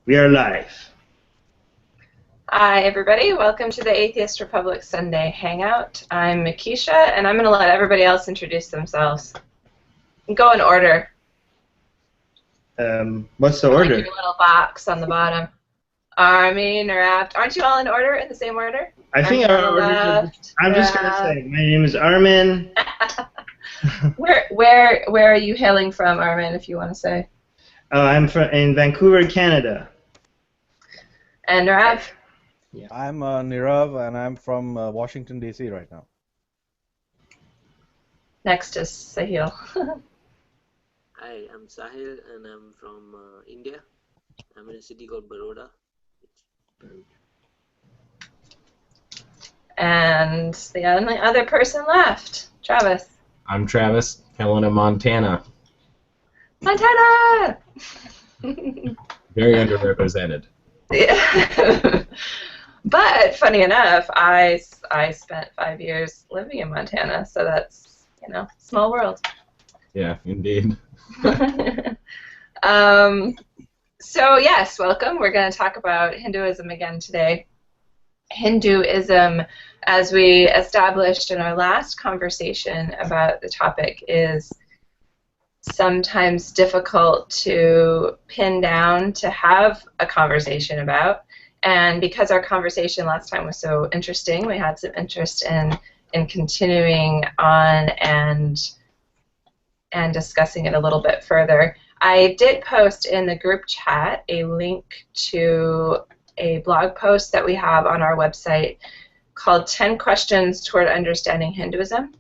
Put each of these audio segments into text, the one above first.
We are live. Hi, everybody. Welcome to the Atheist Republic Sunday Hangout. I'm Makisha, and I'm going to let everybody else introduce themselves. Go in order. What's the order? Like your little box on the bottom. Armin or Abt. Aren't you all in order, in the same order? I think our order. I'm just going to say, my name is Armin. Where are you hailing from, Armin, if you want to say? I'm in Vancouver, Canada. And Rav? Yeah. I'm Nirav, and I'm from Washington, D.C. right now. Next is Sahil. Hi, I'm Sahil, and I'm from India. I'm in a city called Baroda. And the only other person left, Travis. I'm Travis, hailing in Montana. Montana! Very underrepresented. Yeah. But funny enough, I spent 5 years living in Montana, so that's, small world. Yeah, indeed. So yes, welcome. We're going to talk about Hinduism again today. Hinduism, as we established in our last conversation about the topic, is sometimes difficult to pin down to have a conversation about. And because our conversation last time was so interesting, we had some interest in continuing on and discussing it a little bit further. I did post in the group chat a link to a blog post that we have on our website called 10 Questions Toward Understanding Hinduism.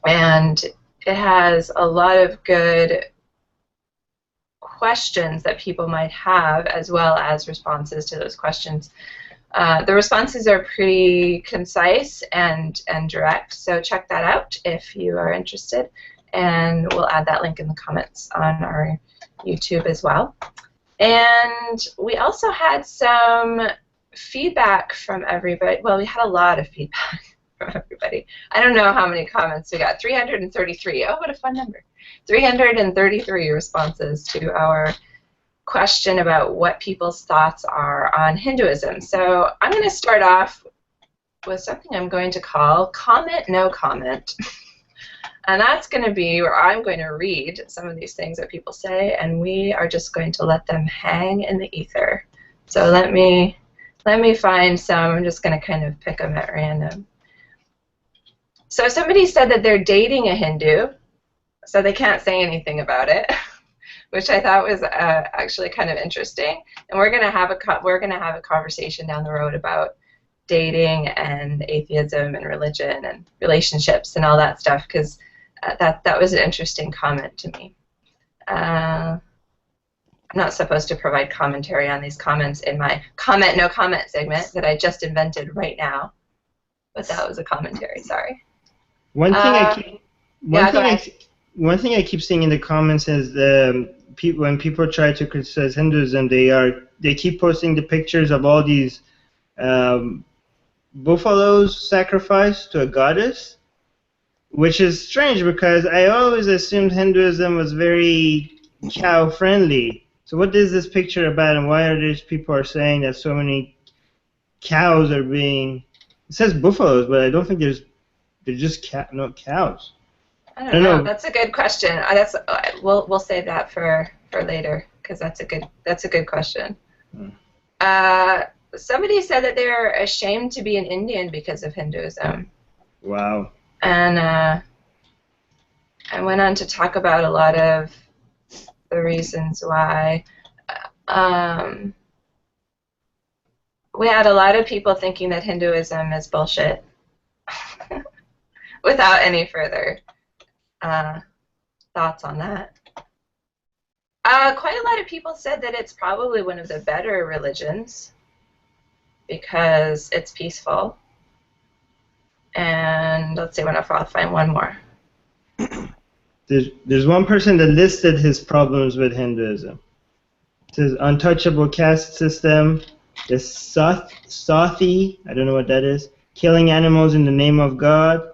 And it has a lot of good questions that people might have, as well as responses to those questions. The responses are pretty concise and direct, so check that out if you are interested, and we'll add that link in the comments on our YouTube as well. And we also had some feedback from everybody. Well, we had a lot of feedback from everybody. I don't know how many comments we got. 333. Oh, what a fun number. 333 responses to our question about what people's thoughts are on Hinduism. So I'm going to start off with something I'm going to call comment, no comment. And that's going to be where I'm going to read some of these things that people say, and we are just going to let them hang in the ether. So let me find some. I'm just going to kind of pick them at random. So somebody said that they're dating a Hindu, so they can't say anything about it, which I thought was actually kind of interesting. And we're going to have a conversation down the road about dating and atheism and religion and relationships and all that stuff, because that was an interesting comment to me. I'm not supposed to provide commentary on these comments in my comment, no comment segment that I just invented right now, but that was a commentary. Sorry. One thing I keep seeing in the comments is when people try to criticize Hinduism, they keep posting the pictures of all these buffaloes sacrificed to a goddess, which is strange because I always assumed Hinduism was very cow-friendly. So what is this picture about, and why are these people are saying that so many cows are being? It says buffaloes, but I don't think they're just not cows. I don't know. That's a good question. We'll save that for later, because that's a good question. Somebody said that they're ashamed to be an Indian because of Hinduism. Wow. And I went on to talk about a lot of the reasons why. We had a lot of people thinking that Hinduism is bullshit without any further thoughts on that. Quite a lot of people said that it's probably one of the better religions because it's peaceful. And let's see if I'll find one more. There's one person that listed his problems with Hinduism. It says untouchable caste system, the Sathi, I don't know what that is, killing animals in the name of God,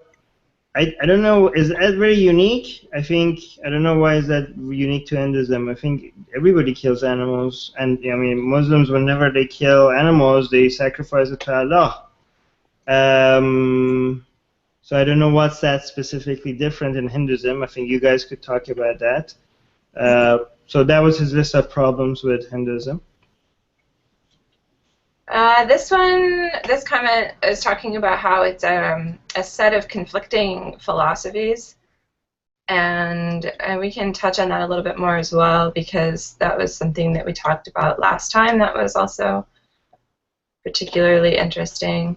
I don't know, is that very unique? I think, I don't know why is that unique to Hinduism. I think everybody kills animals, and I mean, Muslims, whenever they kill animals, they sacrifice it to Allah. So I don't know what's that specifically different in Hinduism. I think you guys could talk about that. So that was his list of problems with Hinduism. This comment is talking about how it's a set of conflicting philosophies, and we can touch on that a little bit more as well, because that was something that we talked about last time that was also particularly interesting.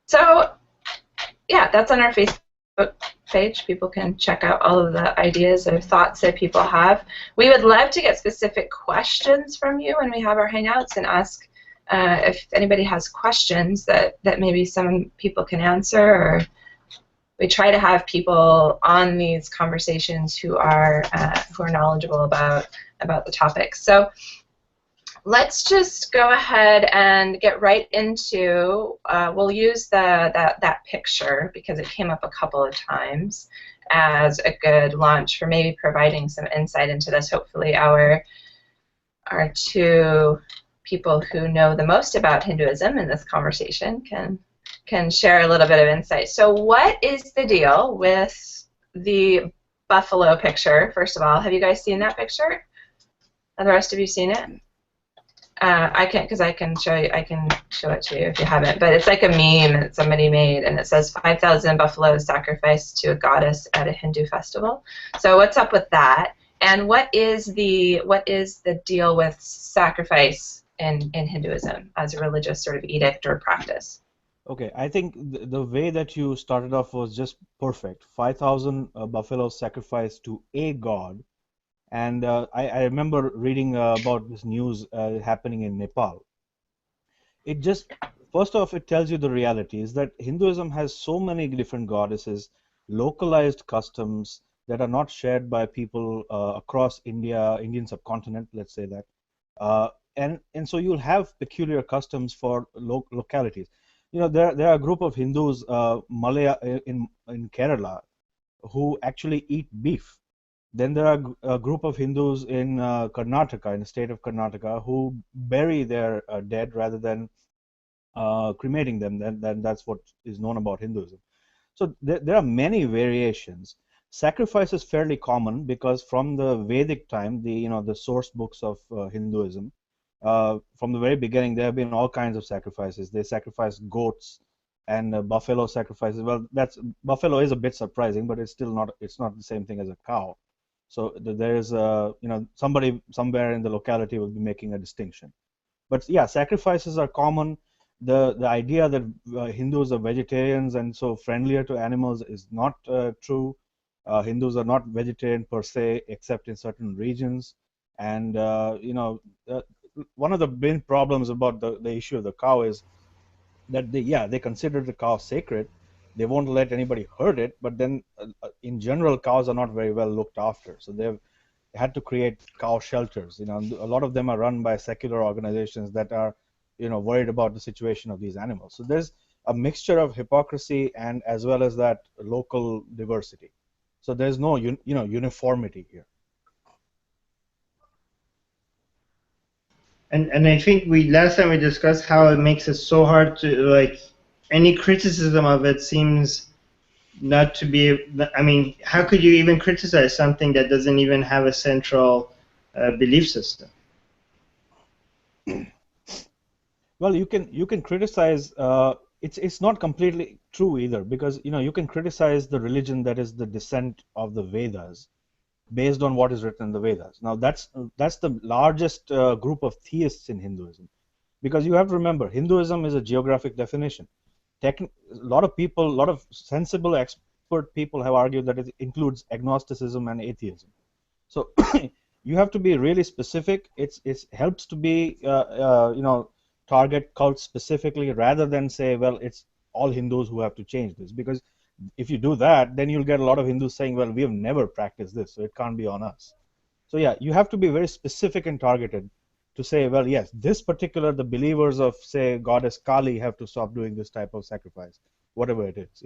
So yeah, that's on our Facebook page. People can check out all of the ideas or thoughts that people have. We would love to get specific questions from you when we have our Hangouts, and ask if anybody has questions that maybe some people can answer, or we try to have people on these conversations who are knowledgeable about the topics. So let's just go ahead and get right into, we'll use that picture because it came up a couple of times as a good launch for maybe providing some insight into this. Hopefully our two people who know the most about Hinduism in this conversation can share a little bit of insight. So what is the deal with the buffalo picture, first of all? Have you guys seen that picture? Have the rest of you seen it? I can show it to you if you haven't. But it's like a meme that somebody made, and it says 5,000 buffaloes sacrificed to a goddess at a Hindu festival. So what's up with that? And what is the deal with sacrifice in Hinduism as a religious sort of edict or practice? Okay, I think the way that you started off was just perfect. 5,000 buffaloes sacrificed to a god. And I remember reading about this news happening in Nepal. It just, first off, it tells you the reality is that Hinduism has so many different goddesses, localized customs that are not shared by people across Indian subcontinent, let's say that. And so you'll have peculiar customs for localities. You know, there are a group of Hindus, Malaya in Kerala, who actually eat beef. Then there are a group of Hindus in Karnataka, in the state of Karnataka, who bury their dead rather than cremating them. Then that's what is known about Hinduism. So there are many variations. Sacrifice is fairly common because from the Vedic time, the source books of Hinduism, from the very beginning, there have been all kinds of sacrifices. They sacrifice goats and buffalo sacrifices. Well, buffalo is a bit surprising, but it's not the same thing as a cow. So there is somebody somewhere in the locality will be making a distinction. But yeah, sacrifices are common. The idea that Hindus are vegetarians and so friendlier to animals is not true. Hindus are not vegetarian per se, except in certain regions. And one of the main problems about the issue of the cow is that they consider the cow sacred. They won't let anybody hurt it, but then in general, cows are not very well looked after. So they've had to create cow shelters. A lot of them are run by secular organizations that are, worried about the situation of these animals. So there's a mixture of hypocrisy and as well as that local diversity. So there's no, uniformity here. And I think last time we discussed how it makes it so hard to, any criticism of it seems not to be, I mean, how could you even criticize something that doesn't even have a central belief system? Well, you can criticize, it's not completely true either, because, you can criticize the religion that is the descent of the Vedas based on what is written in the Vedas. Now, that's the largest group of theists in Hinduism, because you have to remember, Hinduism is a geographic definition. A lot of sensible expert people have argued that it includes agnosticism and atheism. So you have to be really specific. It helps to be target cults specifically rather than say, well, it's all Hindus who have to change this, because if you do that, then you'll get a lot of Hindus saying, well, we have never practiced this, so it can't be on us. So yeah, you have to be very specific and targeted to say, well, yes, the believers of, say, goddess Kali have to stop doing this type of sacrifice, whatever it is,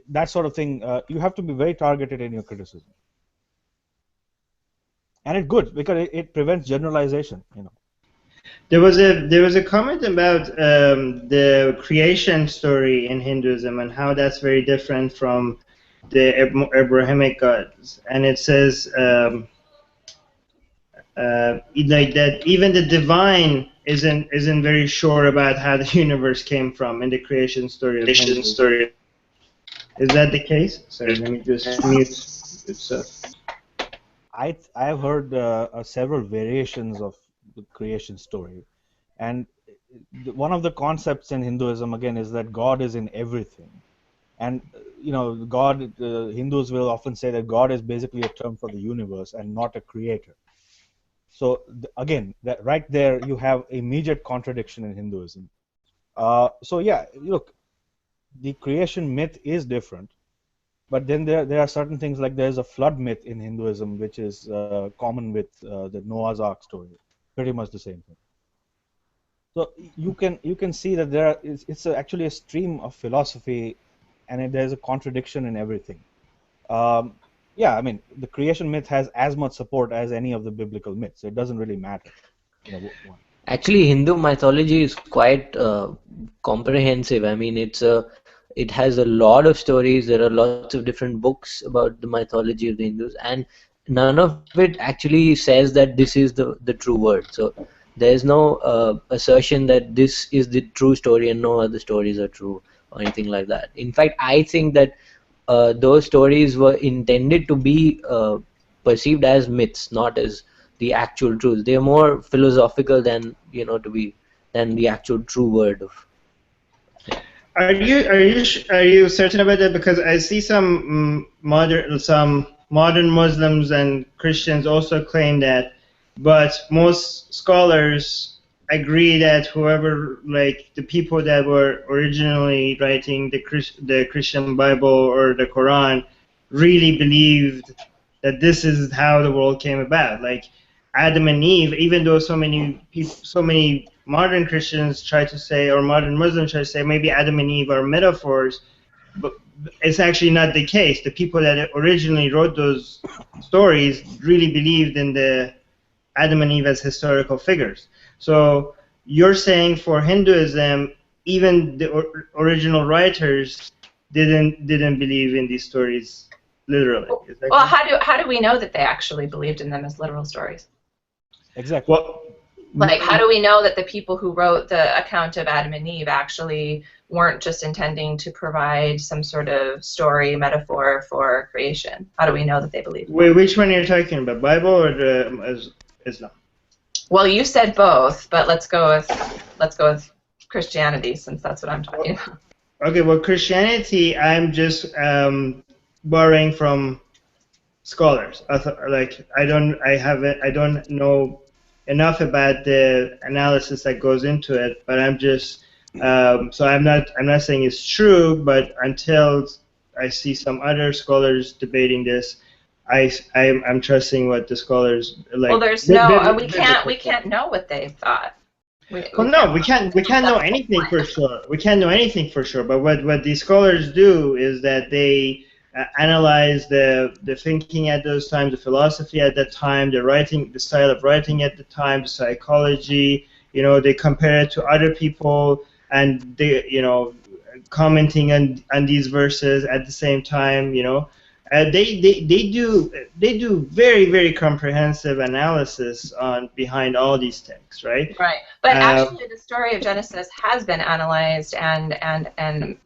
that sort of thing. You have to be very targeted in your criticism, and it's good because it prevents generalization. There was a comment about the creation story in Hinduism and how that's very different from the Abrahamic gods, and it says like that even the divine isn't very sure about how the universe came from in the creation story of Hinduism. Is that the case? Sorry, let me just mute itself. I've heard several variations of the creation story, and one of the concepts in Hinduism again is that God is in everything, and God. Hindus will often say that God is basically a term for the universe and not a creator. So again, that right there you have immediate contradiction in Hinduism. So yeah, look, the creation myth is different. But then there are certain things like there's a flood myth in Hinduism, which is common with the Noah's Ark story, pretty much the same thing. So you can see that it's actually a stream of philosophy, and there's a contradiction in everything. Yeah, I mean the creation myth has as much support as any of the biblical myths. It doesn't really matter. Actually, Hindu mythology is quite comprehensive. I mean, it has a lot of stories. There are lots of different books about the mythology of the Hindus, and none of it actually says that this is the true word. So there's no assertion that this is the true story and no other stories are true or anything like that. In fact, I think that those stories were intended to be perceived as myths, not as the actual truth. They are more philosophical than than the actual true word of. Are you certain about that? Because I see some modern Muslims and Christians also claim that, but most scholars agree that whoever, like the people that were originally writing the Christian Bible or the Quran, really believed that this is how the world came about. Like Adam and Eve, even though so many modern Christians try to say, or modern Muslims try to say, maybe Adam and Eve are metaphors, but it's actually not the case. The people that originally wrote those stories really believed in the Adam and Eve as historical figures. So you're saying for Hinduism, even the original writers didn't believe in these stories literally. Well, how do we know that they actually believed in them as literal stories? Exactly. Well, like, how do we know that the people who wrote the account of Adam and Eve actually weren't just intending to provide some sort of story metaphor for creation? How do we know that they believed? Wait, which one are you talking about, Bible or Islam? Well, you said both, but let's go with Christianity, since that's what I'm talking about. Okay, well, Christianity, I'm just borrowing from scholars. I don't know enough about the analysis that goes into it, but I'm just so I'm not saying it's true, but until I see some other scholars debating this, I'm trusting what the scholars like. Well, there's we can't know what they thought. We can't know anything for sure. We can't know anything for sure. But what these scholars do is that they analyze the thinking at those times, the philosophy at that time, the style of writing at the time, the psychology. They compare it to other people, and they commenting on these verses at the same time. They do very, very comprehensive analysis behind all these texts, right? Right. But actually, the story of Genesis has been analyzed, and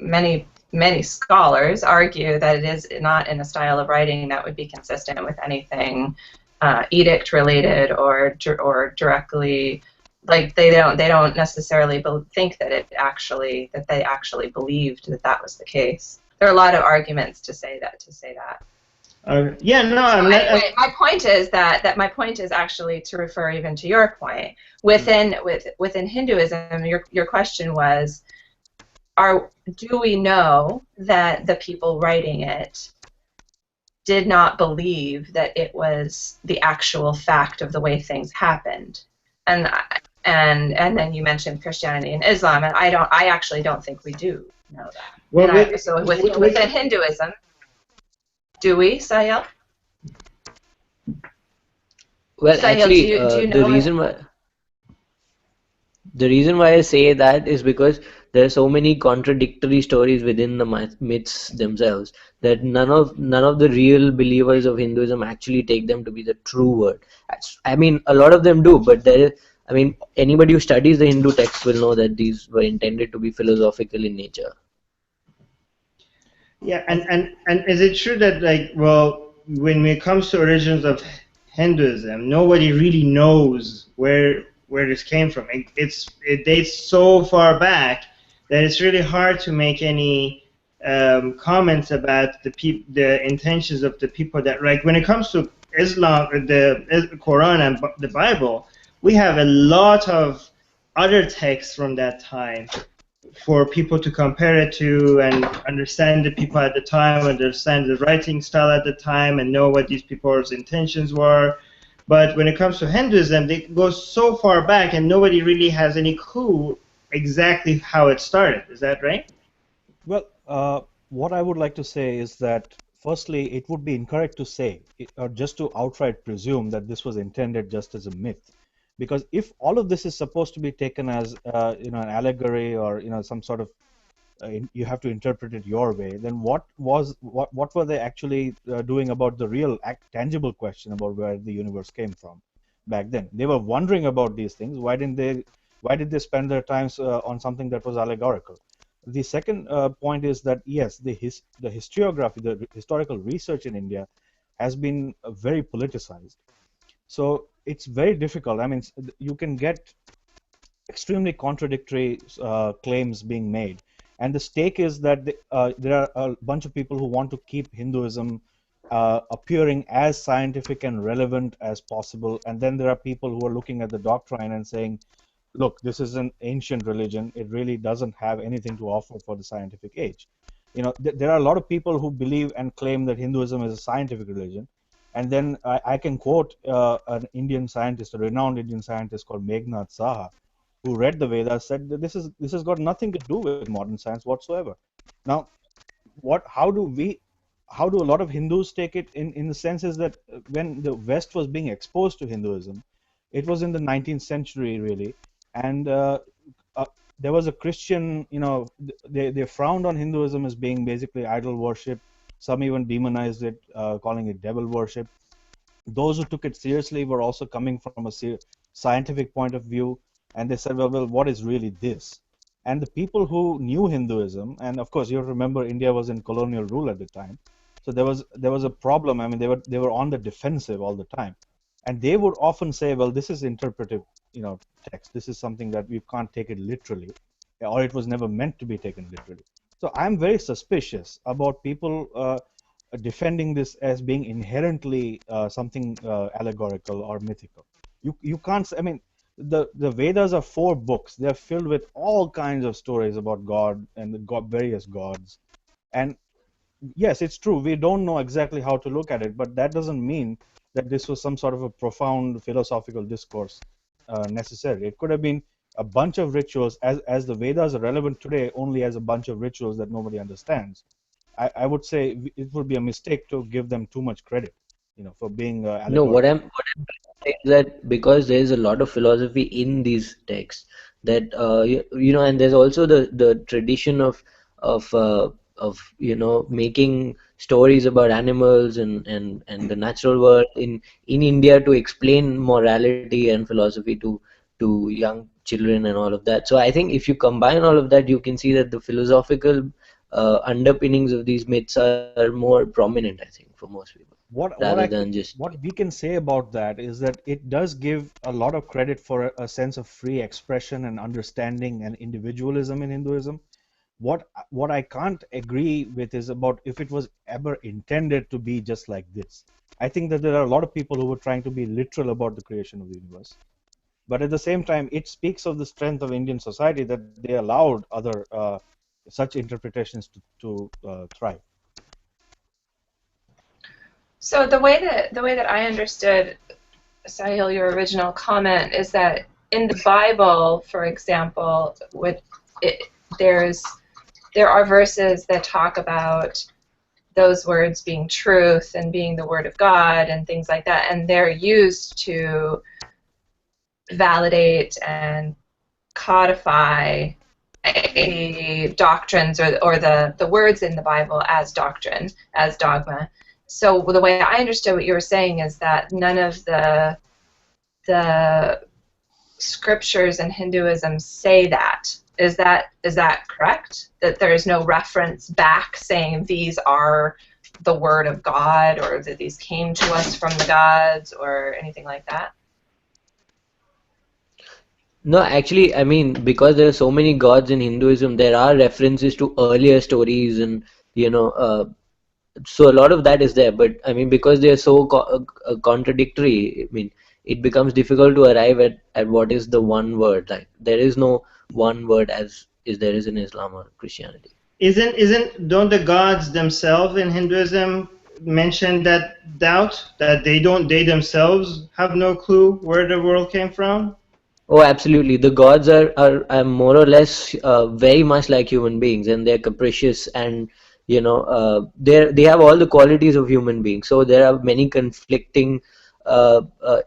many scholars argue that it is not in a style of writing that would be consistent with anything edict related or directly. Like they don't necessarily think that they actually believed that was the case. There are a lot of arguments to say that. Yeah, no, I'm not. Anyway, my point is that my point is actually to refer even to your point. Within Hinduism, your question was, do we know that the people writing it did not believe that it was the actual fact of the way things happened? and then you mentioned Christianity and Islam, and I actually don't think we do know that. Well, So within Hinduism, do we, Sahil? Well, Sahil, actually, do you know the reason why I say that is because there are so many contradictory stories within the myths themselves that none of the real believers of Hinduism actually take them to be the true word. I mean, a lot of them do, but I mean, anybody who studies the Hindu texts will know that these were intended to be philosophical in nature. Yeah, and is it true that, like, well, when it comes to origins of Hinduism, nobody really knows where this came from. It dates so far back that it's really hard to make any comments about the intentions of the people that, like, when it comes to Islam, the Quran and the Bible, we have a lot of other texts from that time for people to compare it to and understand the people at the time, understand the writing style at the time, and know what these people's intentions were. But when it comes to Hinduism, they go so far back, and nobody really has any clue exactly how it started. Is that right? Well, what I would like to say is that, firstly, it would be incorrect to say, or just to outright presume that this was intended just as a myth. Because if all of this is supposed to be taken as an allegory, or some sort of you have to interpret it your way, then what were they actually doing about the real tangible question about where the universe came from back then? They were wondering about these things. Why did they spend their times on something that was allegorical? The second point is that, yes, the historiography, the historical research in India has been very politicized. So it's very difficult. I mean, you can get extremely contradictory claims being made. And the stake is that there are a bunch of people who want to keep Hinduism appearing as scientific and relevant as possible. And then there are people who are looking at the doctrine and saying, look, this is an ancient religion. It really doesn't have anything to offer for the scientific age. There are a lot of people who believe and claim that Hinduism is a scientific religion. And then I can quote an Indian scientist, a renowned Indian scientist called Meghnad Saha, who read the Vedas, said that this has got nothing to do with modern science whatsoever. Now, how do a lot of Hindus take it in the sense is that when the West was being exposed to Hinduism, it was in the 19th century really, and there was a Christian, they frowned on Hinduism as being basically idol worship. Some even demonized it, calling it devil worship. Those who took it seriously were also coming from a scientific point of view, and they said, well, what is really this? And the people who knew Hinduism, and of course you have to remember India was in colonial rule at the time, so there was a problem. I mean, they were on the defensive all the time, and they would often say, well, this is interpretive, text. This is something that we can't take it literally, or it was never meant to be taken literally. So I'm very suspicious about people defending this as being inherently something allegorical or mythical. You can't. I mean, the Vedas are 4 books. They're filled with all kinds of stories about God and the various gods. And yes, it's true. We don't know exactly how to look at it, but that doesn't mean that this was some sort of a profound philosophical discourse necessarily. It could have been a bunch of rituals, as the Vedas are relevant today only as a bunch of rituals that nobody understands. I would say it would be a mistake to give them too much credit, for being No, allegorical. what I'm saying is that because there is a lot of philosophy in these texts, that and there's also the tradition of making stories about animals and the natural world in India to explain morality and philosophy to young children and all of that. So I think if you combine all of that, you can see that the philosophical underpinnings of these myths are more prominent, I think, for most people, rather than just. What we can say about that is that it does give a lot of credit for a sense of free expression and understanding and individualism in Hinduism. What I can't agree with is about if it was ever intended to be just like this. I think that there are a lot of people who were trying to be literal about the creation of the universe. But at the same time, it speaks of the strength of Indian society that they allowed other such interpretations to thrive. So the way that I understood, Sahil, your original comment is that in the Bible, for example, there are verses that talk about those words being truth and being the word of God and things like that, and they're used to validate and codify doctrines or the words in the Bible as doctrine, as dogma. So the way I understood what you were saying is that none of the scriptures in Hinduism say that. Is that correct? That there is no reference back saying these are the word of God, or that these came to us from the gods, or anything like that? No, actually, I mean, because there are so many gods in Hinduism, there are references to earlier stories, and so a lot of that is there. But I mean, because they are so contradictory, I mean, it becomes difficult to arrive at what is the one word. Like, there is no one word as there is in Islam or Christianity. Don't the gods themselves in Hinduism mention that doubt, that they themselves have no clue where the world came from? Oh, absolutely. The gods are more or less very much like human beings, and they're capricious, and they have all the qualities of human beings. So there are many conflicting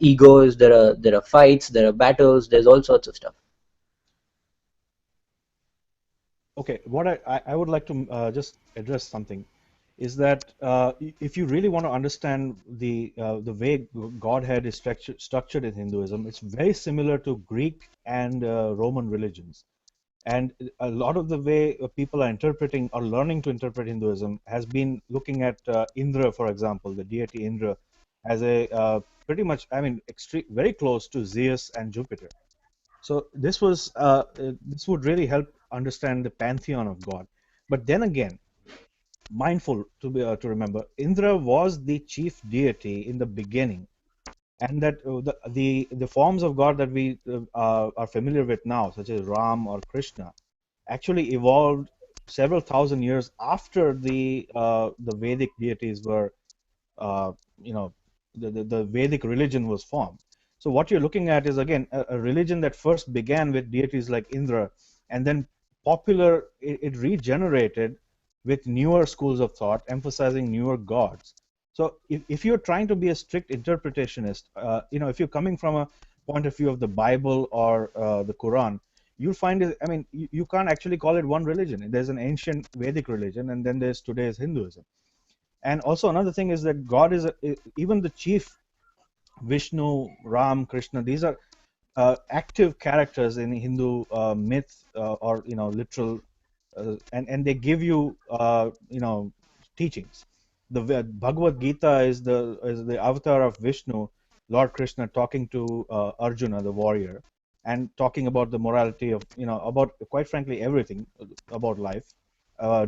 egos. There are fights. There are battles. There's all sorts of stuff. Okay, what I would like to just address something is that if you really want to understand the way Godhead is structured in Hinduism, it's very similar to Greek and Roman religions. And a lot of the way people are interpreting or learning to interpret Hinduism has been looking at Indra, for example, the deity Indra, as a pretty much, I mean, very close to Zeus and Jupiter. So this would really help understand the pantheon of God. But then again, mindful to remember, Indra was the chief deity in the beginning, and that the forms of God that we are familiar with now, such as Ram or Krishna, actually evolved several thousand years after the Vedic deities were, the Vedic religion was formed. So what you're looking at is, again, a religion that first began with deities like Indra, and then it regenerated with newer schools of thought, emphasizing newer gods. So if you're trying to be a strict interpretationist, if you're coming from a point of view of the Bible or the Quran, you'll find it, I mean, you can't actually call it one religion. There's an ancient Vedic religion, and then there's today's Hinduism. And also another thing is that God is even the chief, Vishnu, Ram, Krishna, these are active characters in Hindu myth or literal, and they give you teachings. The Bhagavad Gita is the avatar of Vishnu, Lord Krishna, talking to Arjuna, the warrior, and talking about the morality of about, quite frankly, everything about life,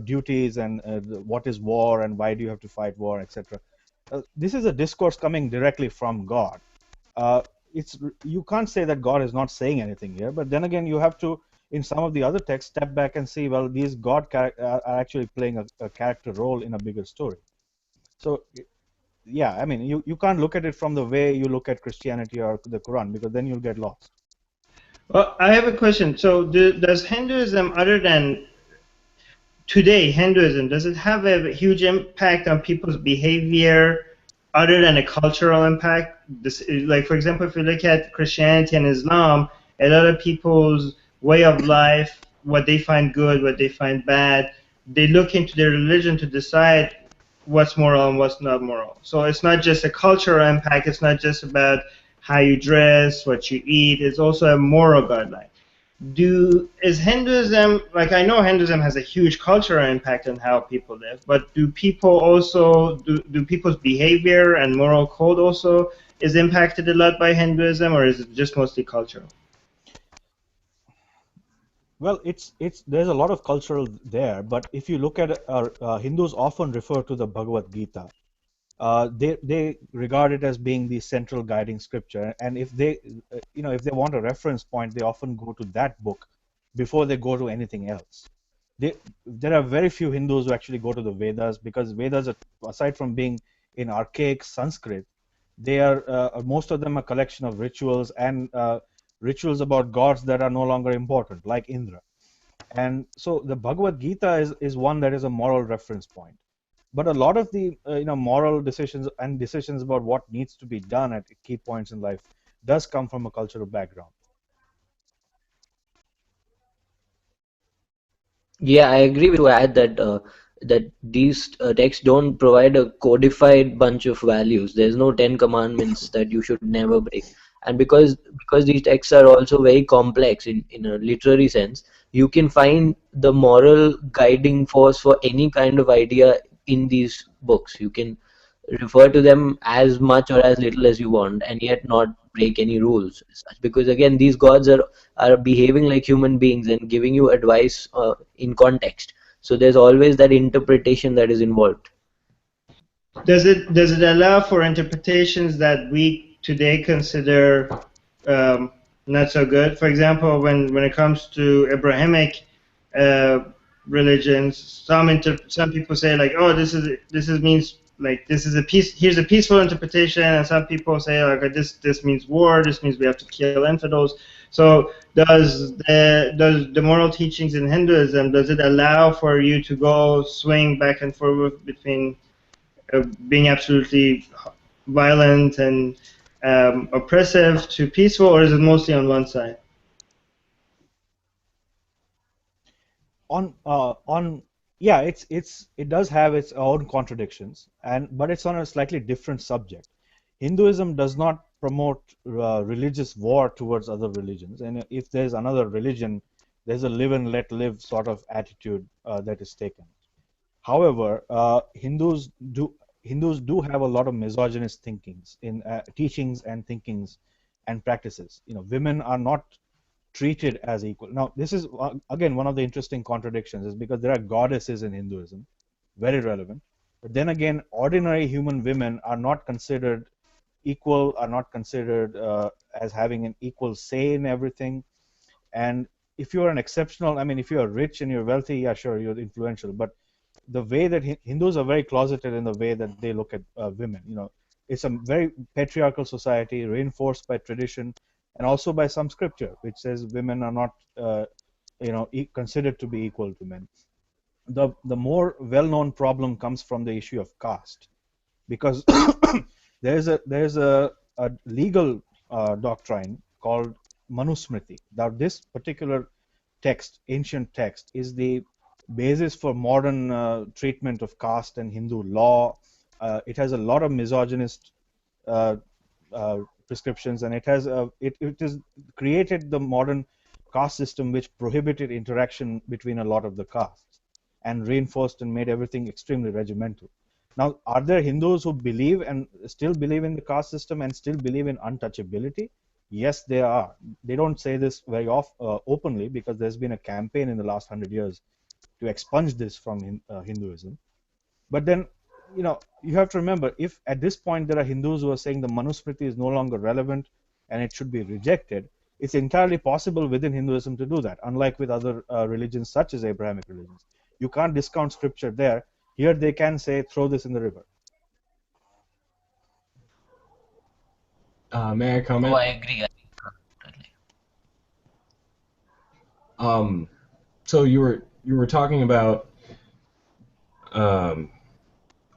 duties, and what is war and why do you have to fight war, etc. This is a discourse coming directly from God. You can't say that God is not saying anything here, but then again, you have to, in some of the other texts, step back and see, well, these God are actually playing a character role in a bigger story. So, yeah, I mean, you can't look at it from the way you look at Christianity or the Quran, because then you'll get lost. Well, I have a question. So does Hinduism, other than today, Hinduism, does it have a huge impact on people's behavior other than a cultural impact? Like, for example, if you look at Christianity and Islam, a lot of people's way of life, what they find good, what they find bad, they look into their religion to decide what's moral and what's not moral. So it's not just a cultural impact, it's not just about how you dress, what you eat, it's also a moral guideline. Is Hinduism, like, I know Hinduism has a huge cultural impact on how people live, but do people's behavior and moral code also is impacted a lot by Hinduism, or is it just mostly cultural? Well, there's a lot of cultural there, but if you look at Hindus often refer to the Bhagavad Gita. They regard it as being the central guiding scripture, and if they want a reference point, they often go to that book before they go to anything else. There are very few Hindus who actually go to the Vedas, because Vedas, aside from being in archaic Sanskrit, they are most of them a collection of rituals and rituals about gods that are no longer important, like Indra. And so the Bhagavad Gita is one that is a moral reference point. But a lot of the moral decisions and decisions about what needs to be done at key points in life does come from a cultural background. Yeah, I agree to add that that these texts don't provide a codified bunch of values. There's no 10 commandments that you should never break. And because these texts are also very complex in a literary sense, you can find the moral guiding force for any kind of idea in these books. You can refer to them as much or as little as you want and yet not break any rules as such. Because again, these gods are behaving like human beings and giving you advice in context, so there's always that interpretation that is involved. Does it allow for interpretations that we today consider not so good? For example, when it comes to Abrahamic religions, some people say like, oh, this means like this is here's a peaceful interpretation, and some people say like this means war, this means we have to kill infidels. So does the moral teachings in Hinduism, does it allow for you to go swing back and forth between being absolutely violent and oppressive to peaceful, or is it mostly on one side? Yeah, it does have its own contradictions, but it's on a slightly different subject. Hinduism does not promote religious war towards other religions, and if there's another religion, there's a live and let live sort of attitude that is taken. However, Hindus do have a lot of misogynist thinkings in teachings and thinkings and practices. Women are not treated as equal. Now, this is again one of the interesting contradictions, is because there are goddesses in Hinduism, very relevant. But then again, ordinary human women are not considered equal, are not considered as having an equal say in everything. And if you're an exceptional, I mean, if you're rich and you're wealthy, yeah, sure, you're influential. But the way that Hindus are very closeted in the way that they look at women. It's a very patriarchal society, reinforced by tradition and also by some scripture, which says women are not, considered to be equal to men. The more well-known problem comes from the issue of caste, because there's a legal doctrine called Manusmriti. Now, this particular text, ancient text, is the basis for modern treatment of caste and Hindu law. It has a lot of misogynist prescriptions, and it has created the modern caste system, which prohibited interaction between a lot of the castes and reinforced and made everything extremely regimental. Now, are there Hindus who believe and still believe in the caste system and still believe in untouchability? Yes, there are. They don't say this very openly, because there's been a campaign in the last 100 years to expunge this from Hinduism. But then, you have to remember, if at this point there are Hindus who are saying the Manusmriti is no longer relevant and it should be rejected, it's entirely possible within Hinduism to do that, unlike with other religions such as Abrahamic religions. You can't discount scripture there. Here they can say, throw this in the river. May I comment? Oh, I agree. So you were talking about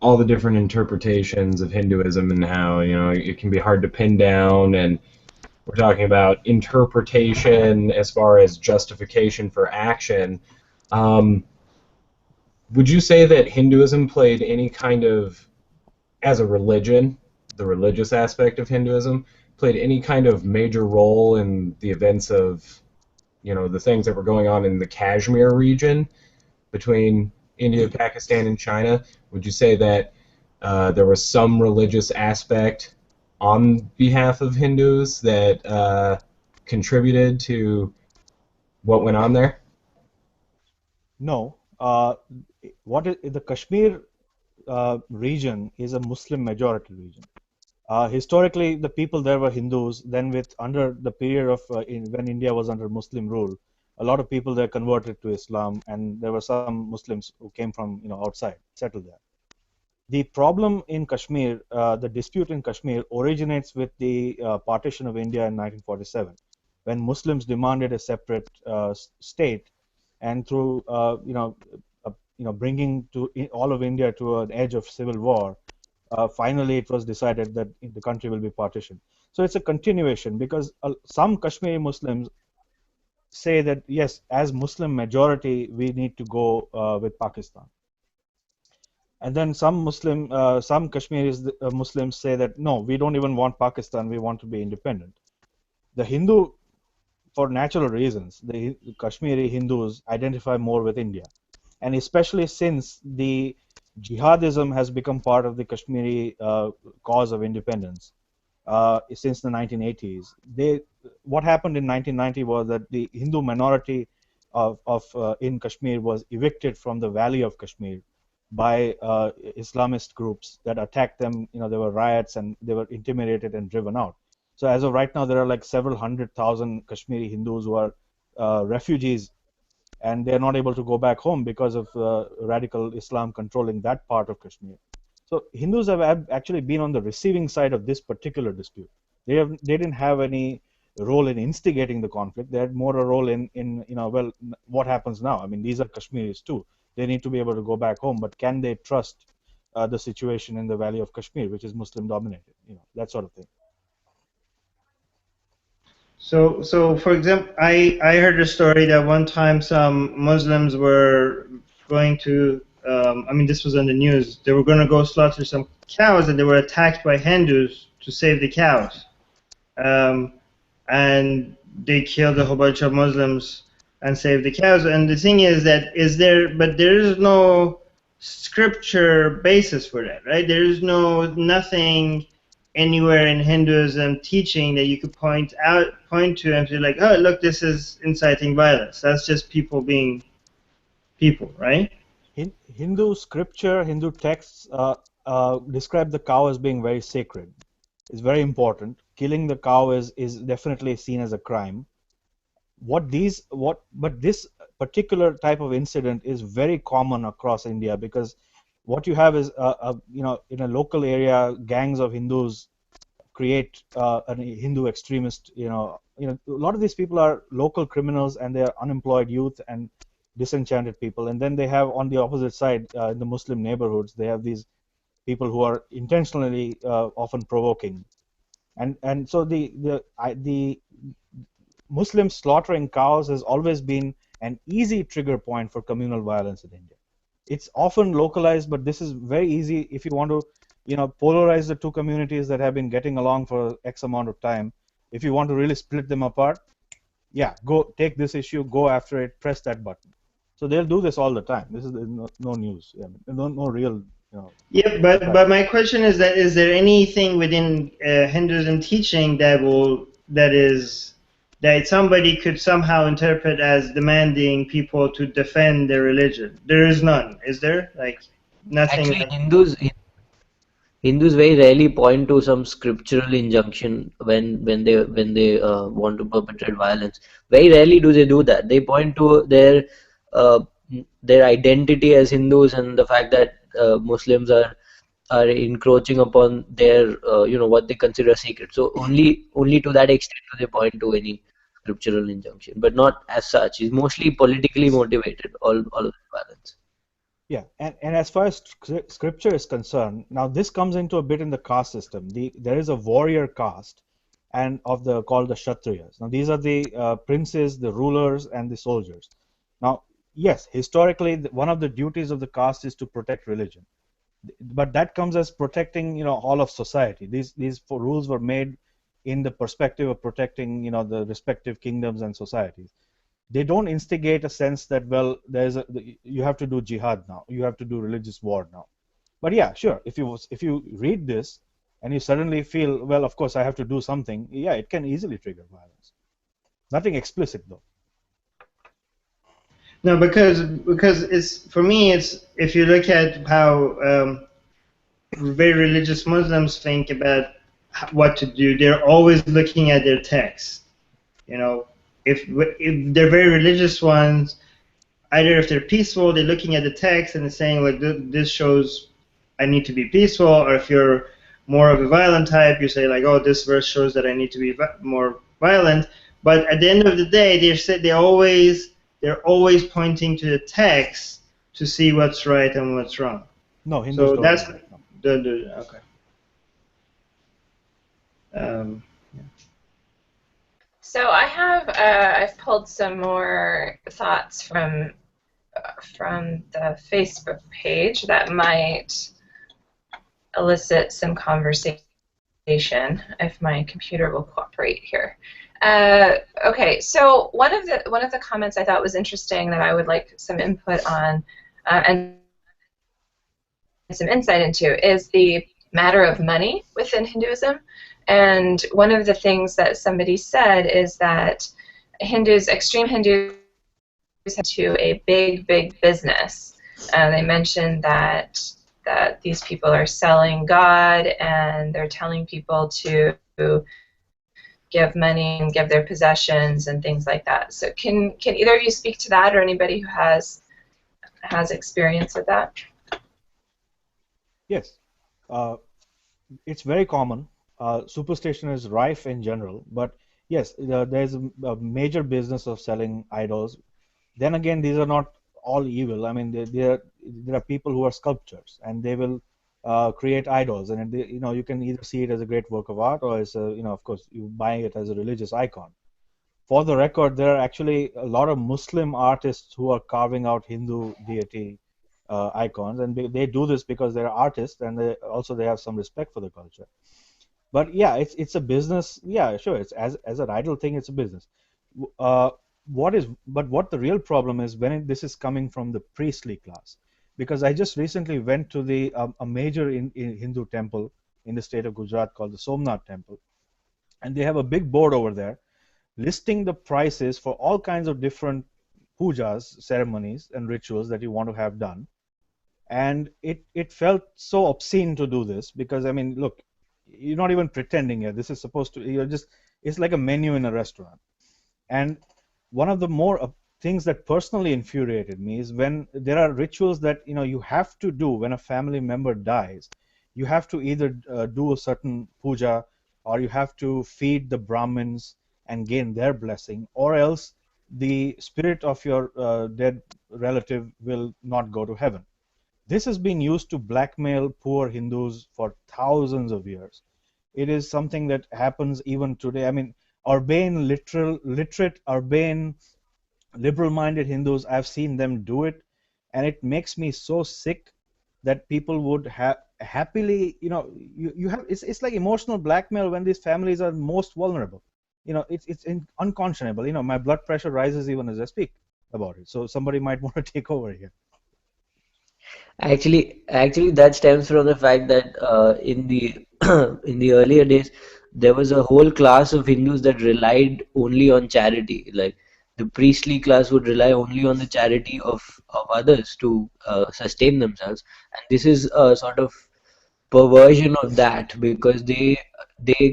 all the different interpretations of Hinduism and how it can be hard to pin down, and we're talking about interpretation as far as justification for action. Would you say that Hinduism played any kind of, as a religion, the religious aspect of Hinduism, played any kind of major role in the events of, the things that were going on in the Kashmir region between India, Pakistan, and China? Would you say that there was some religious aspect on behalf of Hindus that contributed to what went on there? No. The Kashmir region is a Muslim majority region. Historically, the people there were Hindus. Then, under the period of when India was under Muslim rule, a lot of people there converted to Islam, and there were some Muslims who came from outside, settled there. The problem in Kashmir, the dispute in Kashmir, originates with the partition of India in 1947, when Muslims demanded a separate state, and through bringing all of India to an edge of civil war, finally it was decided that the country will be partitioned. So it's a continuation, because some Kashmiri Muslims say that yes, as Muslim majority, we need to go with Pakistan. And then some Kashmiri Muslims say that no, we don't even want Pakistan, we want to be independent. The Hindu, for natural reasons, the Kashmiri Hindus identify more with India. And especially since the jihadism has become part of the Kashmiri cause of independence since the 1980s. What happened in 1990 was that the Hindu minority in Kashmir was evicted from the valley of Kashmir by Islamist groups that attacked them. There were riots and they were intimidated and driven out. So as of right now, there are like several 100,000 Kashmiri Hindus who are refugees, and they're not able to go back home because of radical Islam controlling that part of Kashmir. So Hindus have actually been on the receiving side of this particular dispute. They didn't have any role in instigating the conflict. They had more a role in well, what happens now? I mean, these are Kashmiris too. They need to be able to go back home, but can they trust the situation in the Valley of Kashmir, which is Muslim dominated? That sort of thing. So for example, I heard a story that one time some Muslims were going to, I mean, this was on the news, they were going to go slaughter some cows, and they were attacked by Hindus to save the cows. And they killed a whole bunch of Muslims and saved the cows. And the thing is that there is no scripture basis for that, right? There is nothing anywhere in Hinduism teaching that you could point to and be like, oh, look, this is inciting violence. That's just people being people, right? Hindu scripture, Hindu texts describe the cow as being very sacred. It's very important. Killing the cow is definitely seen as a crime. But this particular type of incident is very common across India, because what you have is in a local area, gangs of Hindus create a Hindu extremist. A lot of these people are local criminals, and they are unemployed youth and disenchanted people. And then they have, on the opposite side, in the Muslim neighborhoods, they have these people who are intentionally often provoking. And so the Muslim slaughtering cows has always been an easy trigger point for communal violence in India. It's often localized, but this is very easy if you want to, polarize the two communities that have been getting along for X amount of time. If you want to really split them apart, yeah, go take this issue, go after it, press that button. So they'll do this all the time. This is no news, no real. Yeah, but my question is that is there anything within Hinduism teaching that somebody could somehow interpret as demanding people to defend their religion? There is none, is there? Like nothing. Actually, Hindus very rarely point to some scriptural injunction when they want to perpetrate violence. Very rarely do they do that. They point to their identity as Hindus and the fact that Muslims are encroaching upon their what they consider sacred. So only to that extent do they point to any scriptural injunction, but not as such. It's mostly politically motivated, all of the violence. Yeah, and as far as scripture is concerned, now this comes into a bit in the caste system. There is a warrior caste, and called the Kshatriyas. Now these are the princes, the rulers, and the soldiers. Now, yes, historically, one of the duties of the caste is to protect religion, but that comes as protecting, all of society. These rules were made in the perspective of protecting, the respective kingdoms and societies. They don't instigate a sense that, well, you have to do jihad now, you have to do religious war now. But yeah, sure, if you read this and you suddenly feel, well, of course I have to do something, yeah, it can easily trigger violence. Nothing explicit though. No, because for me it's if you look at how very religious Muslims think about what to do, they're always looking at their text. If they're very religious ones, either if they're peaceful, they're looking at the text and saying like this shows I need to be peaceful, or if you're more of a violent type, you say like, oh, this verse shows that I need to be more violent. But at the end of the day, they're always pointing to the text to see what's right and what's wrong. No, Hindus So don't that's do that. No. okay. Um, So I have I've pulled some more thoughts from the Facebook page that might elicit some conversation if my computer will cooperate here. Okay, so one of the comments I thought was interesting that I would like some input on and some insight into is the matter of money within Hinduism. And one of the things that somebody said is that extreme Hindus have to a big business. They mentioned that these people are selling God and they're telling people to give money and give their possessions and things like that. So can either of you speak to that, or anybody who has experience with that? Yes, it's very common. Superstition is rife in general, but yes, there's a major business of selling idols. Then again, these are not all evil. I mean, there are people who are sculptors, and they will create idols, and you can either see it as a great work of art, or as of course, you buying it as a religious icon. For the record, there are actually a lot of Muslim artists who are carving out Hindu deity icons, and they do this because they're artists, and they have some respect for the culture. But yeah, it's a business. Yeah, sure. It's as an idol thing, it's a business. Uh, what the real problem is when this is coming from the priestly class, because I just recently went to a major in Hindu temple in the state of Gujarat called the Somnath Temple, and they have a big board over there listing the prices for all kinds of different pujas, ceremonies, and rituals that you want to have done. And it felt so obscene to do this because, I mean, look, you're not even pretending here. This is supposed to, it's like a menu in a restaurant. And one of the more things that personally infuriated me is when there are rituals that you have to do when a family member dies. You have to either do a certain puja, or you have to feed the Brahmins and gain their blessing, or else the spirit of your dead relative will not go to heaven. This has been used to blackmail poor Hindus for thousands of years. It is something that happens even today. I mean, literate, urbane, liberal-minded Hindus, I've seen them do it, and it makes me so sick that people would happily, you have it's like emotional blackmail when these families are most vulnerable. It's unconscionable. My blood pressure rises even as I speak about it. So somebody might want to take over here. Actually, that stems from the fact that in the in the earlier days, there was a whole class of Hindus that relied only on charity. Like the priestly class would rely only on the charity of others to sustain themselves, and this is a sort of perversion of that because they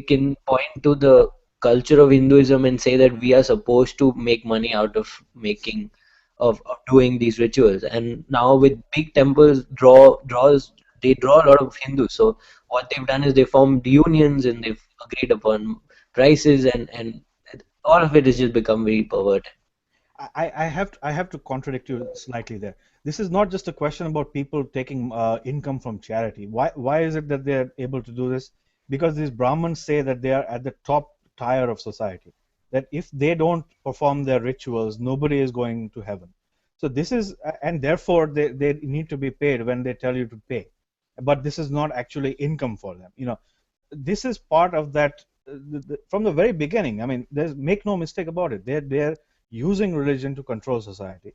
can point to the culture of Hinduism and say that we are supposed to make money out of making of doing these rituals. And now with big temples they draw a lot of Hindus. So what they've done is they formed unions and they've agreed upon prices, and all of it has just become very perverted. I have to contradict you slightly there. This is not just a question about people taking income from charity. Why is it that they're able to do this? Because these Brahmins say that they are at the top tier of society. That if they don't perform their rituals, nobody is going to heaven. So this is, and therefore they need to be paid when they tell you to pay. But this is not actually income for them. This is part of that from the very beginning. I mean, make no mistake about it. They're using religion to control society,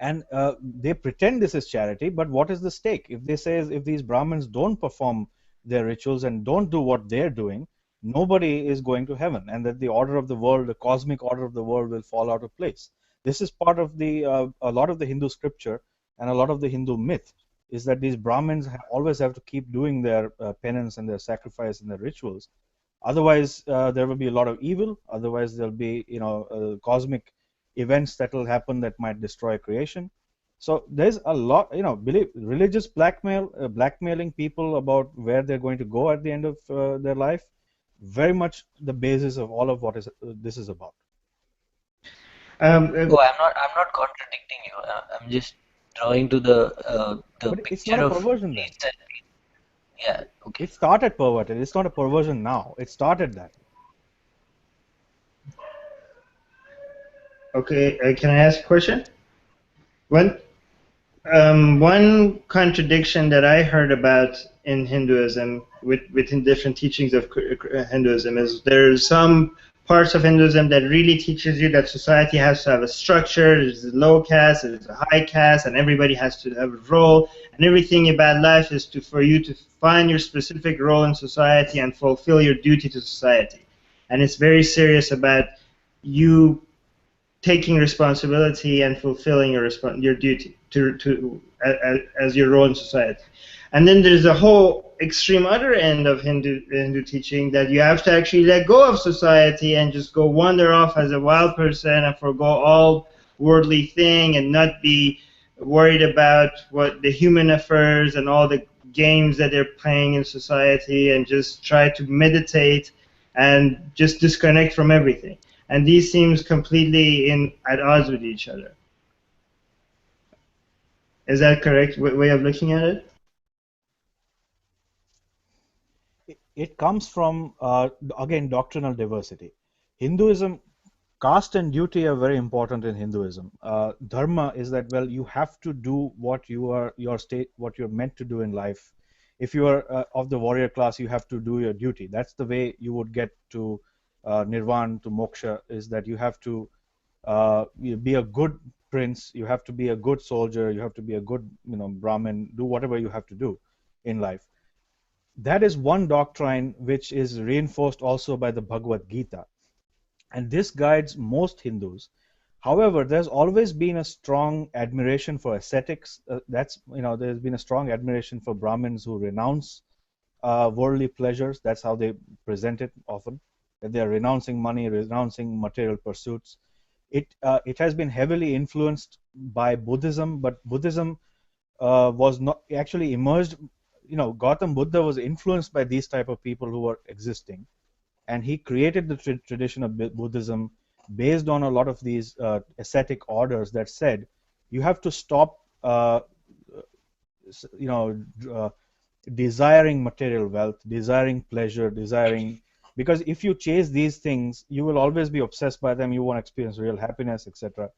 and they pretend this is charity. But what is the stake? If these Brahmins don't perform their rituals and don't do what they're doing, nobody is going to heaven, and that the order of the world, the cosmic order of the world, will fall out of place. This is part of a lot of the Hindu scripture and a lot of the Hindu myth, is that these Brahmins always have to keep doing their penance and their sacrifice and their rituals. Otherwise, there will be a lot of evil. Otherwise, there'll be cosmic events that will happen that might destroy creation. So there's a lot, religious blackmailing people about where they're going to go at the end of their life. very much the basis of all of what this is about. Um, Oh, I'm not contradicting you. I'm just drawing to the But it's not picture a of perversion then. peace and yeah. Okay. It started perverted. It's not a perversion now. It started that. okay, can I ask a question? One contradiction that I heard about in Hinduism, within different teachings of Hinduism, is there's some parts of Hinduism that really teaches you that society has to have a structure. There's a low caste, there's a high caste, and everybody has to have a role. And everything about life is for you to find your specific role in society and fulfill your duty to society. And it's very serious about you taking responsibility and fulfilling your duty as your role in society. And then there's a whole extreme other end of Hindu teaching that you have to actually let go of society and just go wander off as a wild person and forgo all worldly thing and not be worried about what the human affairs and all the games that they're playing in society, and just try to meditate and just disconnect from everything. And these seems completely at odds with each other. Is that correct way of looking at it? It comes from, again, doctrinal diversity. Hinduism, caste and duty are very important in Hinduism. Dharma is that, well, you have to do what what you're meant to do in life. If you are of the warrior class, you have to do your duty. That's the way you would get to nirvana, to moksha, is that you have to be a good prince, you have to be a good soldier, you have to be a good Brahmin, do whatever you have to do in life. That is one doctrine which is reinforced also by the Bhagavad Gita, and this guides most Hindus. However, there's always been a strong admiration for ascetics. There's been a strong admiration for Brahmins who renounce worldly pleasures. That's how they present it often, that they are renouncing money, renouncing material pursuits. It has been heavily influenced by Buddhism, but Buddhism was not actually emerged. Gautam Buddha was influenced by these type of people who were existing, and he created the tradition of Buddhism based on a lot of these ascetic orders that said you have to stop desiring material wealth, desiring pleasure, because if you chase these things, you will always be obsessed by them. You won't experience real happiness, etc.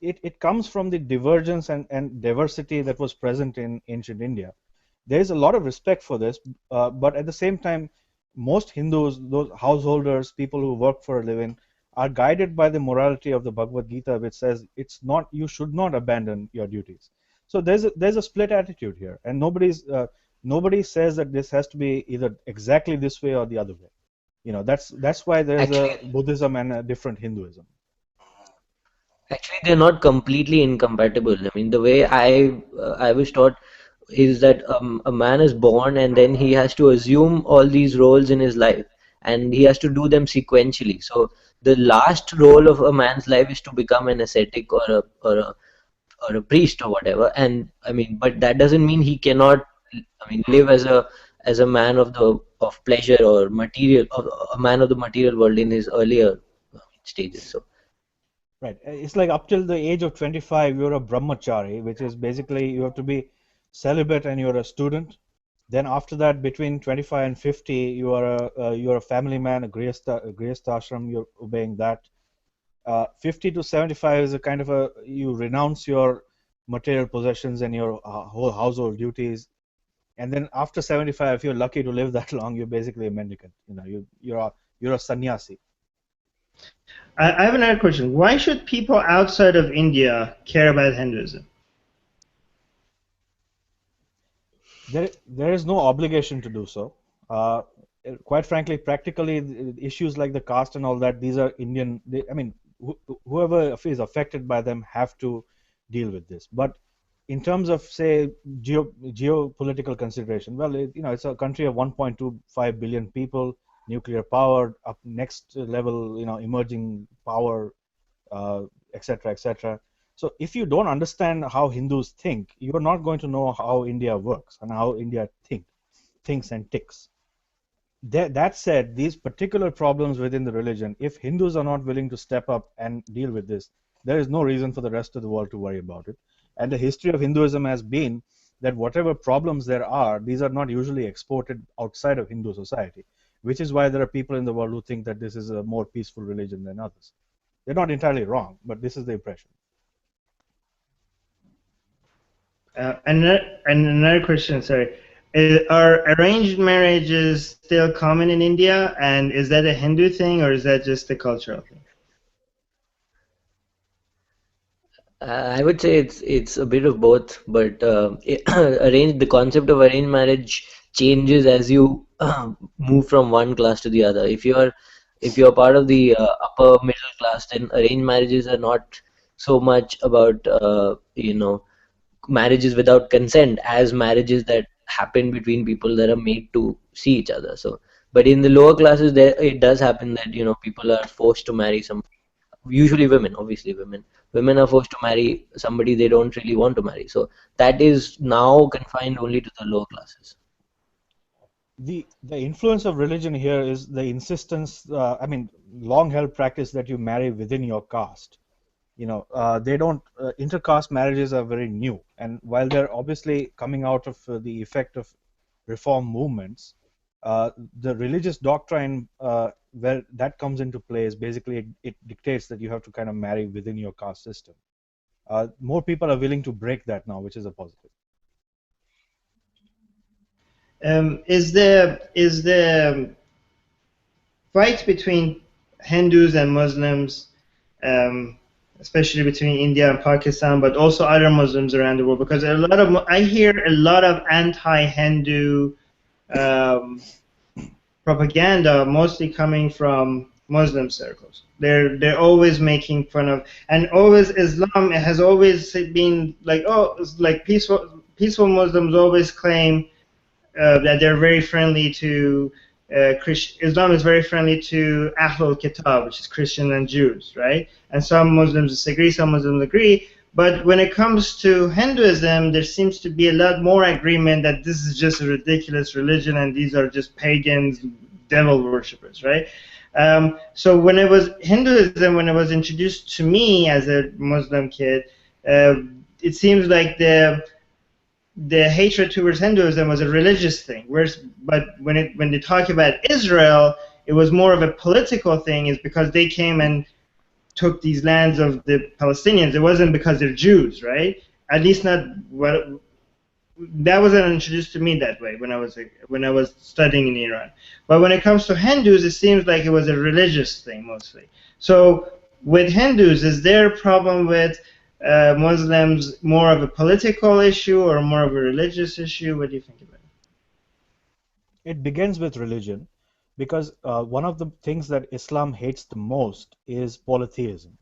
It comes from the divergence and diversity that was present in ancient India. There is a lot of respect for this, but at the same time, most Hindus, those householders, people who work for a living, are guided by the morality of the Bhagavad Gita, which says you should not abandon your duties. So there's a split attitude here, and nobody says that this has to be either exactly this way or the other way. That's why there's a Buddhism and a different Hinduism. Actually, they're not completely incompatible. I mean, the way I was taught is that a man is born and then he has to assume all these roles in his life, and he has to do them sequentially. So the last role of a man's life is to become an ascetic or a priest or whatever. And I mean, but that doesn't mean he cannot, live as a man of pleasure or material, or a man of the material world in his earlier stages. So. Right. It's like up till the age of 25, you're a brahmachari, which is basically you have to be celibate and you're a student. Then after that, between 25 and 50, you're a family man, a grihastha you're obeying that. 50 to 75 is a kind of you renounce your material possessions and your whole household duties. And then after 75, if you're lucky to live that long, you're basically a mendicant. You're a sannyasi. I have another question. Why should people outside of India care about Hinduism? There is no obligation to do so. Quite frankly, practically, issues like the caste and all that, these are Indian. Whoever is affected by them have to deal with this. But in terms of, say, geopolitical consideration, well, it's a country of 1.25 billion people, nuclear power, up next level, emerging power, etc., etc. So if you don't understand how Hindus think, you're not going to know how India works and how India thinks and ticks. That said, these particular problems within the religion, if Hindus are not willing to step up and deal with this, there is no reason for the rest of the world to worry about it. And the history of Hinduism has been that whatever problems there are, these are not usually exported outside of Hindu society, which is why there are people in the world who think that this is a more peaceful religion than others. They're not entirely wrong, but this is the impression. Another question, sorry. Are arranged marriages still common in India, and is that a Hindu thing or is that just a cultural thing? I would say it's a bit of both, but the concept of arranged marriage changes as you move from one class to the other. If you're part of the upper middle class, then arranged marriages are not so much about marriages without consent as marriages that happen between people that are made to see each other. So, but in the lower classes, there it does happen that people are forced to marry some. Usually women, obviously women are forced to marry somebody they don't really want to marry. So that is now confined only to the lower classes. The influence of religion here is the insistence, long held practice that you marry within your caste. They don't, intercaste marriages are very new, and while they're obviously coming out of the effect of reform movements, the religious doctrine where that comes into play is basically it dictates that you have to kind of marry within your caste system. More people are willing to break that now, which is a positive. Is the fight between Hindus and Muslims, especially between India and Pakistan, but also other Muslims around the world? Because I hear a lot of anti-Hindu propaganda, mostly coming from Muslim circles. They're always making fun of, and always Islam has always been like, oh, it's like peaceful Muslims always claim that they're very friendly to Islam is very friendly to Ahlul Kitab, which is Christian and Jews, right? And some Muslims disagree, some Muslims agree. But when it comes to Hinduism, there seems to be a lot more agreement that this is just a ridiculous religion and these are just pagans, devil worshippers, right? So when it was Hinduism, when it was introduced to me as a Muslim kid, it seems like the hatred towards Hinduism was a religious thing. But when they talk about Israel, it was more of a political thing, is because they came and took these lands of the Palestinians. It wasn't because they're Jews, right? At least not that wasn't introduced to me that way when I was studying in Iran. But when it comes to Hindus, it seems like it was a religious thing mostly. So with Hindus, is there a problem with Muslims more of a political issue or more of a religious issue? What do you think about it? It begins with religion, because one of the things that Islam hates the most is polytheism.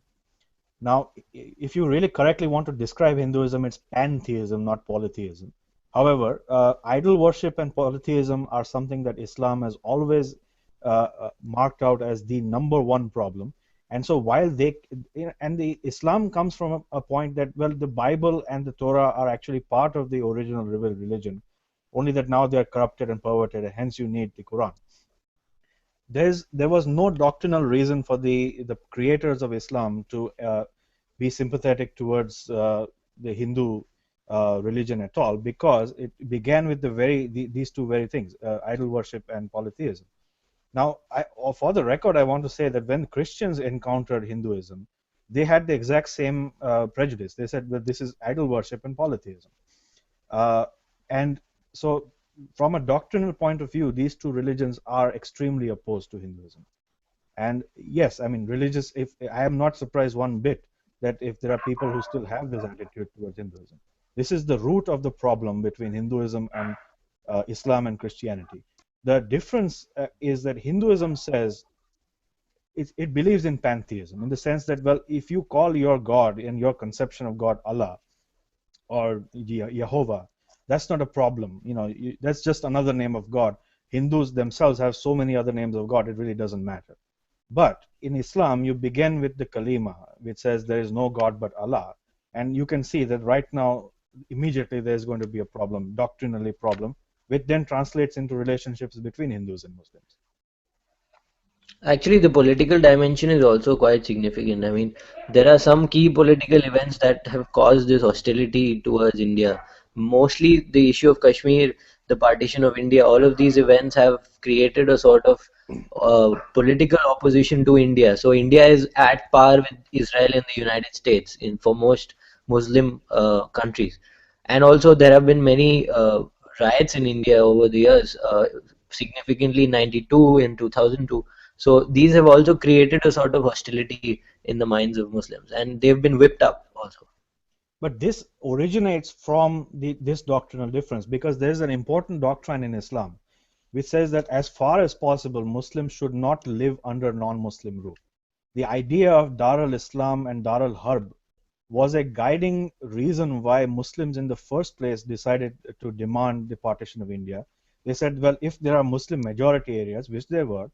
Now, if you really correctly want to describe Hinduism, it's pantheism, not polytheism. However, idol worship and polytheism are something that Islam has always marked out as the #1 problem. And so while the Islam comes from a point that, well, the Bible and the Torah are actually part of the original religion, only that now they are corrupted and perverted, and hence you need the Quran. There was no doctrinal reason for the creators of Islam to be sympathetic towards the Hindu religion at all, because it began with these two very things, idol worship and polytheism. Now, for the record, I want to say that when Christians encountered Hinduism, they had the exact same prejudice. They said, well, this is idol worship and polytheism. And so from a doctrinal point of view, these two religions are extremely opposed to Hinduism. And yes, I mean, I am not surprised one bit that if there are people who still have this attitude towards Hinduism. This is the root of the problem between Hinduism and Islam and Christianity. The difference is that Hinduism says it believes in pantheism, in the sense that, well, if you call your God and your conception of God Allah or Jehovah, that's not a problem. That's just another name of God. Hindus themselves have so many other names of God, it really doesn't matter. But in Islam, you begin with the kalima, which says there is no God but Allah. And you can see that right now, immediately there's going to be a problem, doctrinally problem, which then translates into relationships between Hindus and Muslims. Actually, the political dimension is also quite significant. I mean, there are some key political events that have caused this hostility towards India. Mostly the issue of Kashmir, the partition of India, all of these events have created a sort of political opposition to India. So India is at par with Israel and the United States for most Muslim countries. And also there have been many riots in India over the years, significantly in 92 and 2002. So these have also created a sort of hostility in the minds of Muslims, and they've been whipped up also. But this originates from this doctrinal difference, because there is an important doctrine in Islam which says that as far as possible, Muslims should not live under non-Muslim rule. The idea of Dar al-Islam and Dar al-Harb was a guiding reason why Muslims in the first place decided to demand the partition of India. They said, well, if there are Muslim majority areas, which there were,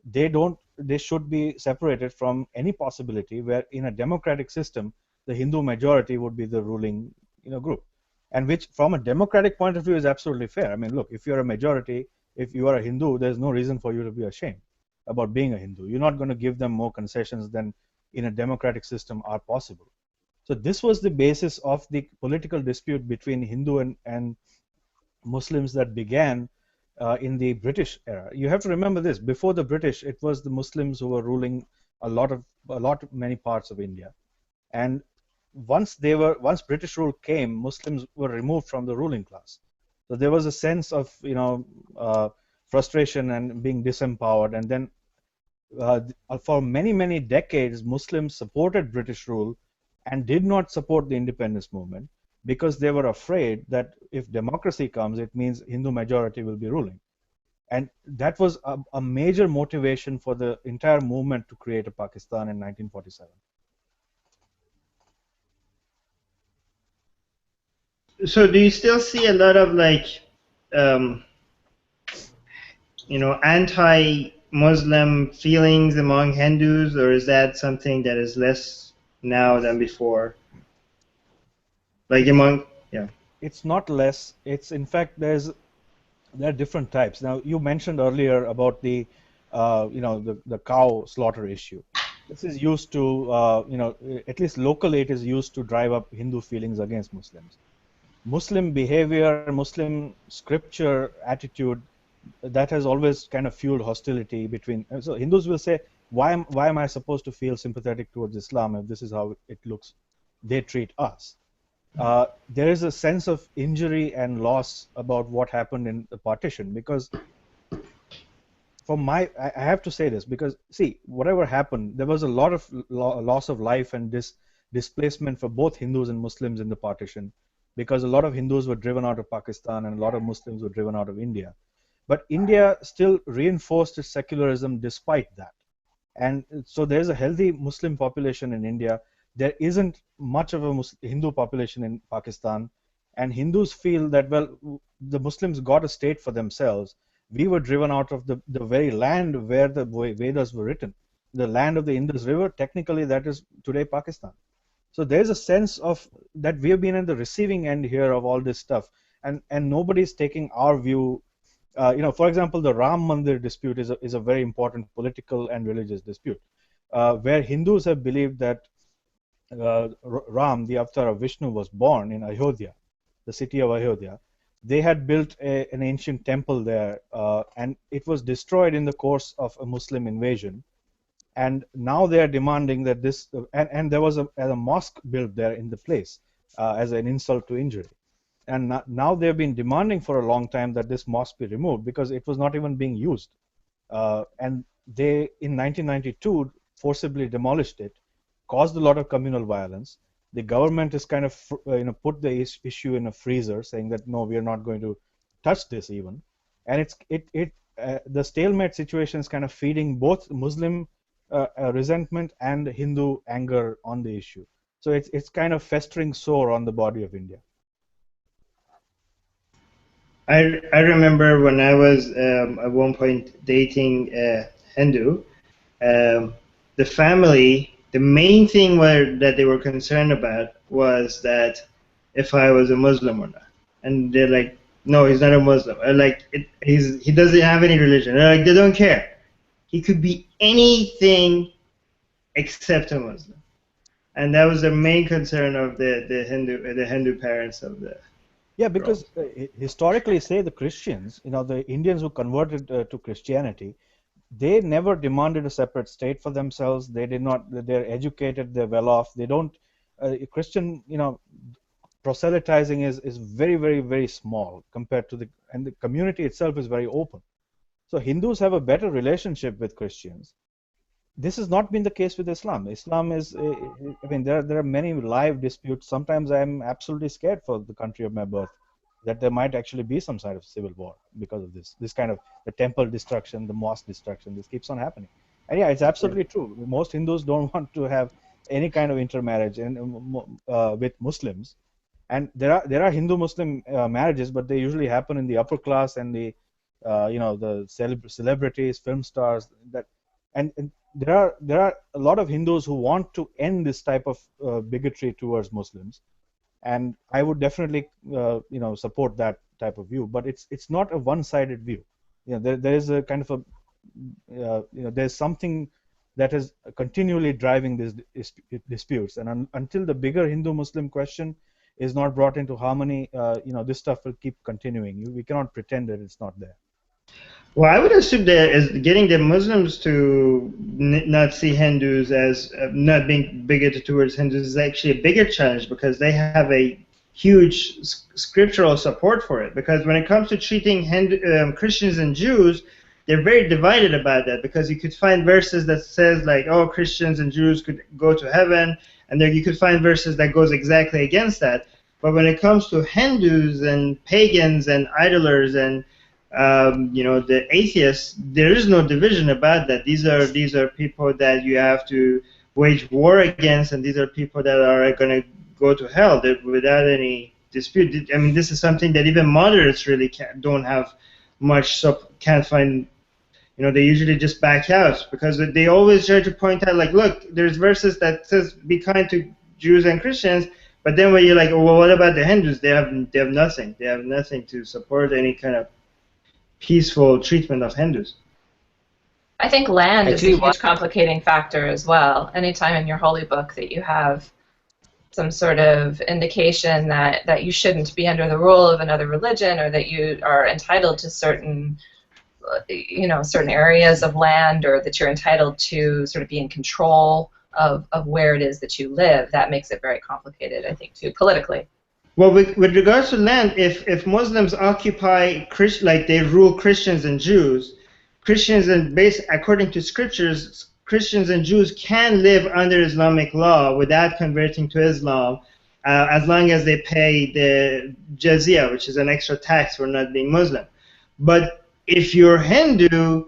they should be separated from any possibility where in a democratic system the Hindu majority would be the ruling group, and which from a democratic point of view is absolutely fair. I mean, look, if you're a majority, if you are a Hindu, there's no reason for you to be ashamed about being a Hindu. You're not going to give them more concessions than in a democratic system are possible. So this was the basis of the political dispute between Hindu and Muslims that began in the British era. You have to remember this: before the British, it was the Muslims who were ruling many parts of India, and once British rule came, Muslims were removed from the ruling class. So there was a sense of frustration and being disempowered, and then for many decades, Muslims supported British rule and did not support the independence movement, because they were afraid that if democracy comes, it means Hindu majority will be ruling. And that was a major motivation for the entire movement to create a Pakistan in 1947. So do you still see a lot of anti-Muslim feelings among Hindus, or is that something that is less now than before? It's not less. It's, in fact, there are different types. Now, you mentioned earlier about the cow slaughter issue. This is used to, at least locally, it is used to drive up Hindu feelings against Muslims. Muslim behavior, Muslim scripture attitude, that has always kind of fueled hostility between. So Hindus will say, why am I supposed to feel sympathetic towards Islam if this is how it looks? They treat us. There is a sense of injury and loss about what happened in the partition, because I have to say this, because see, whatever happened, there was a lot of loss of life and displacement for both Hindus and Muslims in the partition, because a lot of Hindus were driven out of Pakistan and a lot of Muslims were driven out of India. But India still reinforced its secularism despite that. And so there's a healthy Muslim population in India. There isn't much of a Hindu population in Pakistan, and Hindus feel that, well, the Muslims got a state for themselves. We were driven out of the very land where the Vedas were written. The land of the Indus River, technically that is today Pakistan. So there's a sense of that we have been at the receiving end here of all this stuff, and nobody's taking our view. For example, the Ram Mandir dispute is a very important political and religious dispute, where Hindus have believed that Ram, the avatar of Vishnu, was born in Ayodhya, the city of Ayodhya. They had built an ancient temple there, and it was destroyed in the course of a Muslim invasion. And now they are demanding that this, and there was a mosque built there in the place as an insult to injury. And now they've been demanding for a long time that this mosque be removed because it was not even being used. And they, in 1992, forcibly demolished it, caused a lot of communal violence. The government has kind of put the issue in a freezer, saying that no, we are not going to touch this even. And the stalemate situation is kind of feeding both Muslim resentment and Hindu anger on the issue. So it's kind of festering sore on the body of India. I remember when I was at one point dating a Hindu, the family, the main thing that they were concerned about was that if I was a Muslim or not. And they're like, no, he's not a Muslim. He doesn't have any religion. Like, they don't care. He could be anything except a Muslim, and that was the main concern of the Hindu parents of the. Yeah, because historically, say the Christians, the Indians who converted to Christianity, they never demanded a separate state for themselves. They did not. They're educated. They're well off. They don't. Christian, proselytizing is very, very, very small compared to and the community itself is very open. So Hindus have a better relationship with Christians. This has not been the case with Islam. Islam is, there are many live disputes. Sometimes I'm absolutely scared for the country of my birth, that there might actually be some sort of civil war because of this kind of the temple destruction, the mosque destruction. This keeps on happening. And yeah, it's absolutely true. Most Hindus don't want to have any kind of intermarriage with Muslims. And there are Hindu-Muslim marriages, but they usually happen in the upper class and the celebrities, film stars. And there are a lot of Hindus who want to end this type of bigotry towards Muslims, and I would definitely support that type of view. But it's not a one-sided view. There is a kind of there's something that is continually driving these disputes, and until the bigger Hindu-Muslim question is not brought into harmony, this stuff will keep continuing. We cannot pretend that it's not there. Well, I would assume that is getting the Muslims to not see Hindus as not being bigoted towards Hindus is actually a bigger challenge, because they have a huge scriptural support for it. Because when it comes to treating Christians and Jews, they're very divided about that, because you could find verses that says like, oh, Christians and Jews could go to heaven, and then you could find verses that goes exactly against that. But when it comes to Hindus and pagans and idolers and the atheists, there is no division about that. These are people that you have to wage war against, and these are people that are going to go to hell without any dispute. I mean, this is something that even moderates really don't have much, so can't find. They usually just back out, because they always try to point out, like, look, there's verses that says be kind to Jews and Christians, but then when you're like, oh, well, what about the Hindus? They have nothing. They have nothing to support any kind of peaceful treatment of Hindus. I think land is a huge complicating factor as well. Anytime in your holy book that you have some sort of indication that you shouldn't be under the rule of another religion, or that you are entitled to certain areas of land, or that you're entitled to sort of be in control of where it is that you live, that makes it very complicated, I think, too, politically. Well, with regards to land, if Muslims occupy, like they rule Christians and Jews, according to scriptures, Christians and Jews can live under Islamic law without converting to Islam, as long as they pay the jizya, which is an extra tax for not being Muslim. But if you're Hindu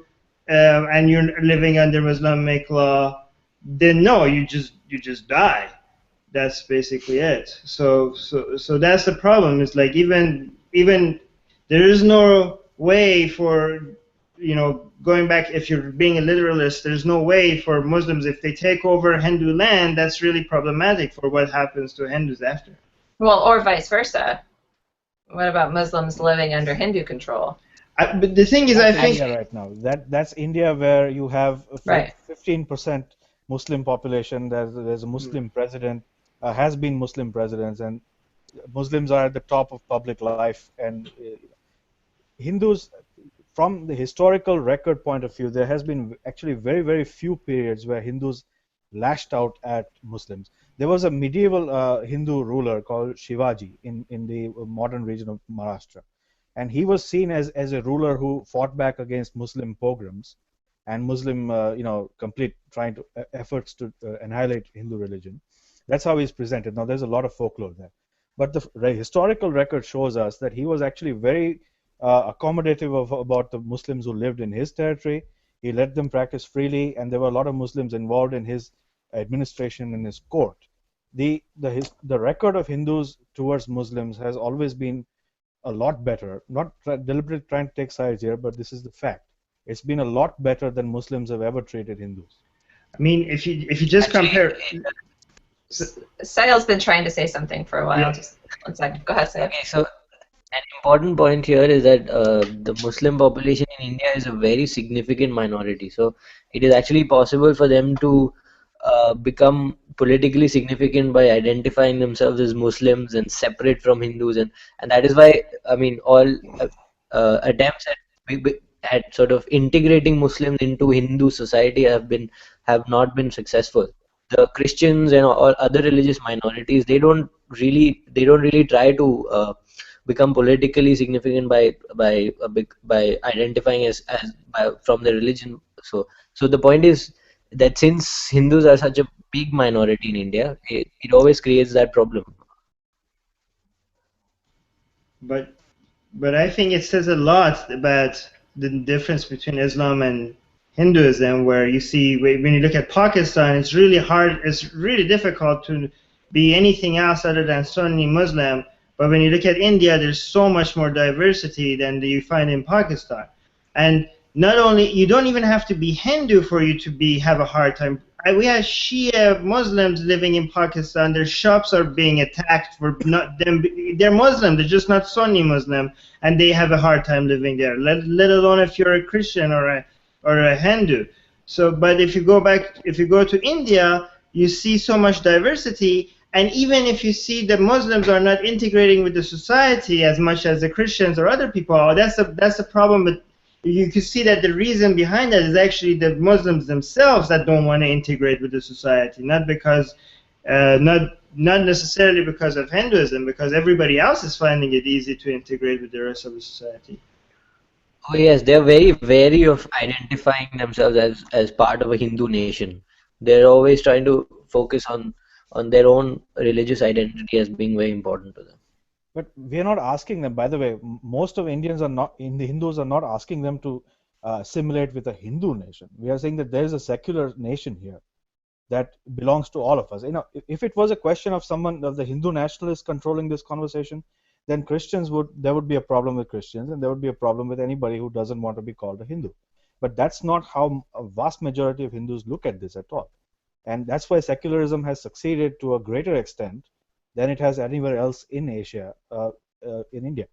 and you're living under Islamic law, then no, you just die. That's basically it. So that's the problem. It's like even there is no way for going back. If you're being a literalist, there's no way for Muslims, if they take over Hindu land, that's really problematic for what happens to Hindus after. Well, or vice versa. What about Muslims living under Hindu control? But the thing is, that's I think India right now. That's India, where you have 15% Muslim population. There's a Muslim president. Has been Muslim presidents, and Muslims are at the top of public life. And Hindus, from the historical record point of view, there has been actually very, very few periods where Hindus lashed out at Muslims. There was a medieval Hindu ruler called Shivaji in the modern region of Maharashtra, and he was seen as a ruler who fought back against Muslim pogroms and Muslim trying to efforts to annihilate Hindu religion. That's how he's presented. Now, there's a lot of folklore there. But the historical record shows us that he was actually very accommodative about the Muslims who lived in his territory. He let them practice freely, and there were a lot of Muslims involved in his administration and his court. The record of Hindus towards Muslims has always been a lot better. Not deliberately trying to take sides here, but this is the fact. It's been a lot better than Muslims have ever treated Hindus. I mean, if you just compare. Sayal's been trying to say something for a while. Yeah. Just one second. Go ahead, Sayal. Okay, so An important point here is that the Muslim population in India is a very significant minority. So it is actually possible for them to become politically significant by identifying themselves as Muslims and separate from Hindus, and that is why, I mean, all attempts at sort of integrating Muslims into Hindu society have not been successful. The Christians and all other religious minorities, they don't really try to become politically significant by identifying from the religion. So the point is that since Hindus are such a big minority in India, it always creates that problem. But I think it says a lot about the difference between Islam and Hinduism, where you see when you look at Pakistan, it's really hard, it's really difficult to be anything else other than Sunni Muslim. But when you look at India, there's so much more diversity than you find in Pakistan. And not only, you don't even have to be Hindu for you to have a hard time. We have Shia Muslims living in Pakistan. Their shops are being attacked for not them. They're Muslim. They're just not Sunni Muslim, and they have a hard time living there. Let alone if you're a Christian or a Hindu. So, but if you go to India, you see so much diversity. And even if you see that Muslims are not integrating with the society as much as the Christians or other people are, that's a problem. But you can see that the reason behind that is actually the Muslims themselves that don't want to integrate with the society, not necessarily because of Hinduism, because everybody else is finding it easy to integrate with the rest of the society. Oh yes, they're very wary of identifying themselves as part of a Hindu nation. They're always trying to focus on their own religious identity as being very important to them. But we are not asking them, by the way, most of Indians are not, the Hindus are not asking them to assimilate with a Hindu nation. We are saying that there is a secular nation here that belongs to all of us. You know, if it was a question of the Hindu nationalists controlling this conversation, then there would be a problem with Christians, and there would be a problem with anybody who doesn't want to be called a Hindu. But that's not how a vast majority of Hindus look at this at all. And that's why secularism has succeeded to a greater extent than it has anywhere else in Asia, in India.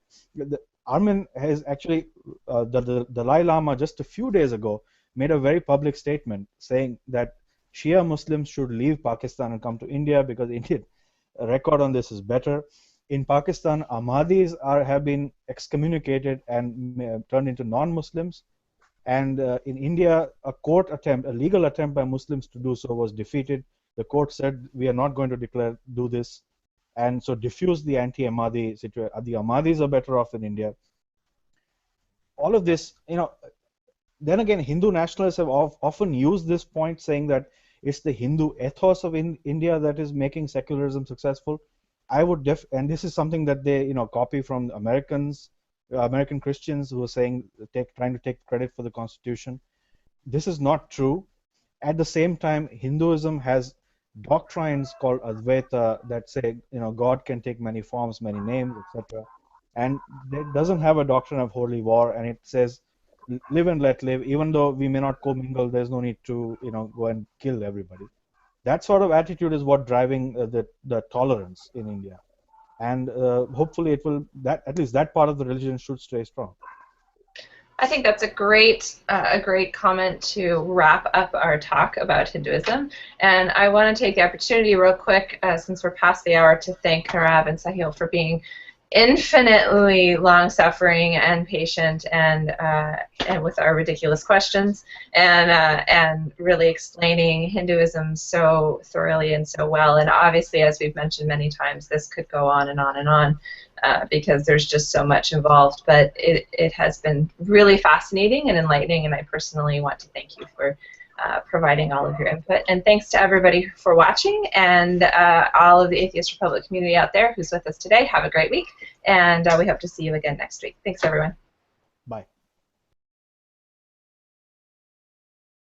Armin has actually, the Dalai Lama just a few days ago made a very public statement saying that Shia Muslims should leave Pakistan and come to India because Indian record on this is better. In Pakistan, Ahmadis have been excommunicated and turned into non-Muslims. And in India, a legal attempt by Muslims to do so was defeated. The court said, we are not going to do this, and so diffuse the anti-Ahmadi situation. The Ahmadis are better off in India. All of this, then again, Hindu nationalists have often used this point, saying that it's the Hindu ethos of India that is making secularism successful. And this is something that they copy from American Christians who are saying, trying to take credit for the Constitution. This is not true. At the same time, Hinduism has doctrines called Advaita that say, God can take many forms, many names, etc. And it doesn't have a doctrine of holy war, and it says, live and let live. Even though we may not commingle, there's no need to, go and kill everybody. That sort of attitude is what driving the tolerance in India. And hopefully at least that part of the religion should stay strong. I think that's a great comment to wrap up our talk about Hinduism. And I want to take the opportunity real quick, since we're past the hour, to thank Narav and Sahil for being infinitely long-suffering and patient, and with our ridiculous questions, and really explaining Hinduism so thoroughly and so well. And obviously, as we've mentioned many times, this could go on and on and on, because there's just so much involved. But it has been really fascinating and enlightening, and I personally want to thank you for providing all of your input. And thanks to everybody for watching, and all of the Atheist Republic community out there who's with us today. Have a great week, and we hope to see you again next week. Thanks, everyone.